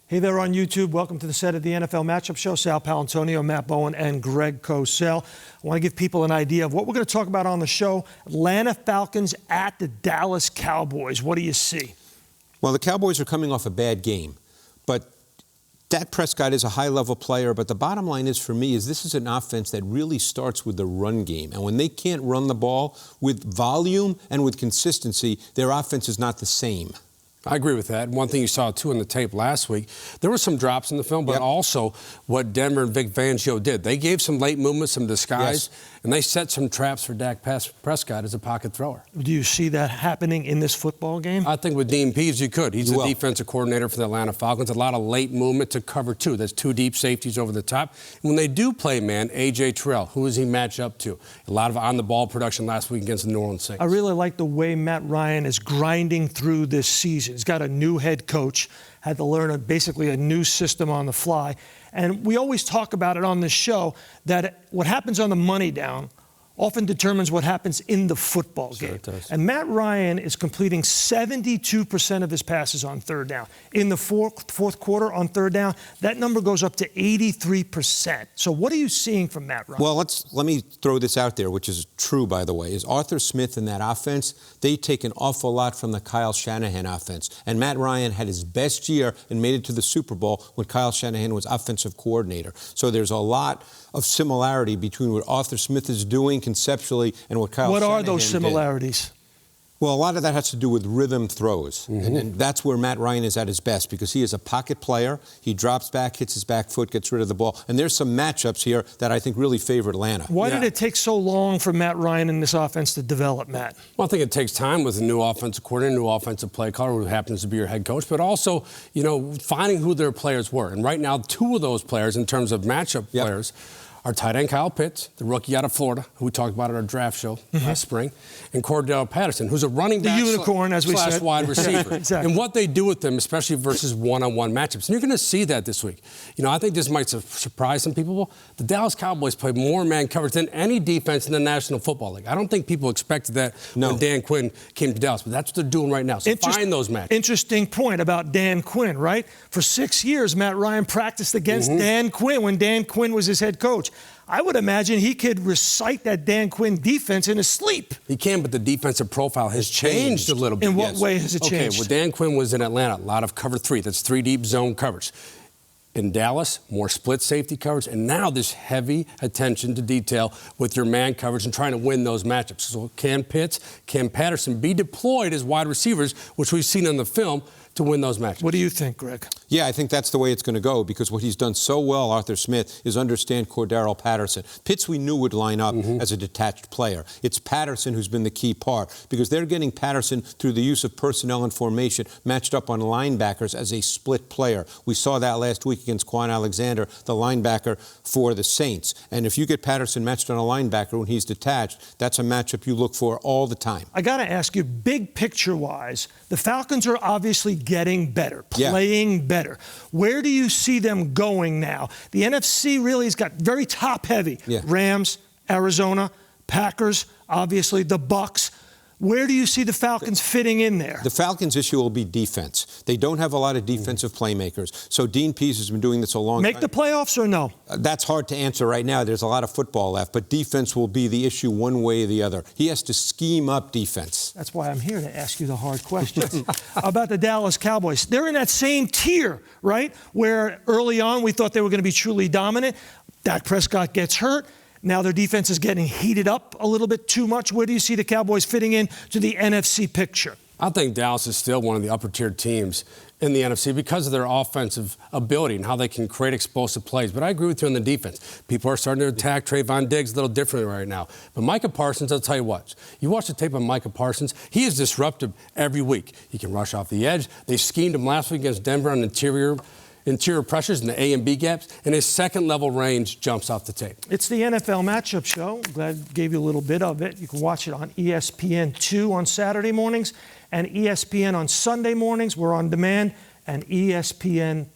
Hey there on YouTube. Welcome to the set of the NFL Matchup Show. Sal Paolantonio, Matt Bowen, and Greg Cosell. I want to give people an idea of what we're going to talk about on the show. Atlanta Falcons at the Dallas Cowboys. What do you see? Well, the Cowboys are coming off a bad game, but Dak Prescott is a high-level player, but the bottom line is, for me, is this is an offense that really starts with the run game. And when they can't run the ball with volume and with consistency, their offense is not the same. I agree with that. One thing you saw, too, in the tape last week, there were some drops in the film, but also what Denver and Vic Fangio did. They gave some late movement, some disguise, and they set some traps for Dak Prescott as a pocket thrower. Do you see that happening in this football game? I think with Dean Pease, you could. He's the defensive coordinator for the Atlanta Falcons. A lot of late movement to cover, too. There's two deep safeties over the top. And when they do play, man, A.J. Terrell, who does he match up to? A lot of on-the-ball production last week against the New Orleans Saints. I really like the way Matt Ryan is grinding through this season. He's got a new head coach, had to learn basically a new system on the fly. And we always talk about it on this show that what happens on the money down often determines what happens in the football game. It does. And Matt Ryan is completing 72% of his passes on third down. In the fourth quarter on third down, that number goes up to 83%. So what are you seeing from Matt Ryan? Well, let me throw this out there, which is true, by the way, is Arthur Smith in that offense, they take an awful lot from the Kyle Shanahan offense. And Matt Ryan had his best year and made it to the Super Bowl when Kyle Shanahan was offensive coordinator. So there's a lot of similarity between what Arthur Smith is doing conceptually and what Kyle Shanahan did. What are those similarities? Well, a lot of that has to do with rhythm throws. And that's where Matt Ryan is at his best because he is a pocket player. He drops back, hits his back foot, gets rid of the ball. And there's some matchups here that I think really favor Atlanta. Why did it take so long for Matt Ryan in this offense to develop, Matt? Well, I think it takes time with a new offensive coordinator, new offensive play caller who happens to be your head coach, but also, finding who their players were. And right now, two of those players, in terms of matchup players, our tight end Kyle Pitts, the rookie out of Florida, who we talked about at our draft show last spring, and Cordell Patterson, who's a running back, the unicorn, as we said, wide receiver. Exactly. And what they do with them, especially versus one-on-one matchups. And you're going to see that this week. I think this might surprise some people. The Dallas Cowboys play more man coverage than any defense in the National Football League. I don't think people expected that when Dan Quinn came to Dallas, but that's what they're doing right now. So find those matchups. Interesting point about Dan Quinn, right? For 6 years, Matt Ryan practiced against Dan Quinn when Dan Quinn was his head coach. I would imagine he could recite that Dan Quinn defense in his sleep. He can, but the defensive profile has changed a little bit. In what way has it changed? Okay, well, Dan Quinn was in Atlanta, a lot of cover three. That's three deep zone coverage. In Dallas, more split safety coverage, and now this heavy attention to detail with your man coverage and trying to win those matchups. So can Pitts, can Patterson be deployed as wide receivers, which we've seen in the film, to win those matchups? What do you think, Greg? Yeah, I think that's the way it's going to go because what he's done so well, Arthur Smith, is understand Cordell Patterson. Pitts we knew would line up as a detached player. It's Patterson who's been the key part because they're getting Patterson through the use of personnel and formation matched up on linebackers as a split player. We saw that last week against Quan Alexander, the linebacker for the Saints. And if you get Patterson matched on a linebacker when he's detached, that's a matchup you look for all the time. I got to ask you, big picture-wise, the Falcons are obviously getting better, playing better. Where do you see them going now? The NFC really has got very top-heavy. Rams, Arizona, Packers, obviously the Bucs. Where do you see the Falcons fitting in there? The Falcons' issue will be defense. They don't have a lot of defensive playmakers. So Dean Pease has been doing this a long time. Make the playoffs or no? That's hard to answer right now. There's a lot of football left. But defense will be the issue one way or the other. He has to scheme up defense. That's why I'm here to ask you the hard questions. About the Dallas Cowboys. They're in that same tier, right? Where early on we thought they were going to be truly dominant. Dak Prescott gets hurt. Now their defense is getting heated up a little bit too much. Where do you see the Cowboys fitting in to the NFC picture? I think Dallas is still one of the upper-tier teams in the NFC because of their offensive ability and how they can create explosive plays. But I agree with you on the defense. People are starting to attack Trayvon Diggs a little differently right now. But Micah Parsons, I'll tell you what. You watch the tape on Micah Parsons, he is disruptive every week. He can rush off the edge. They schemed him last week against Denver on interior pressures in the A and B gaps, and his second-level range jumps off the tape. It's the NFL Matchup Show. Glad I gave you a little bit of it. You can watch it on ESPN2 on Saturday mornings and ESPN on Sunday mornings. We're on demand and ESPN+.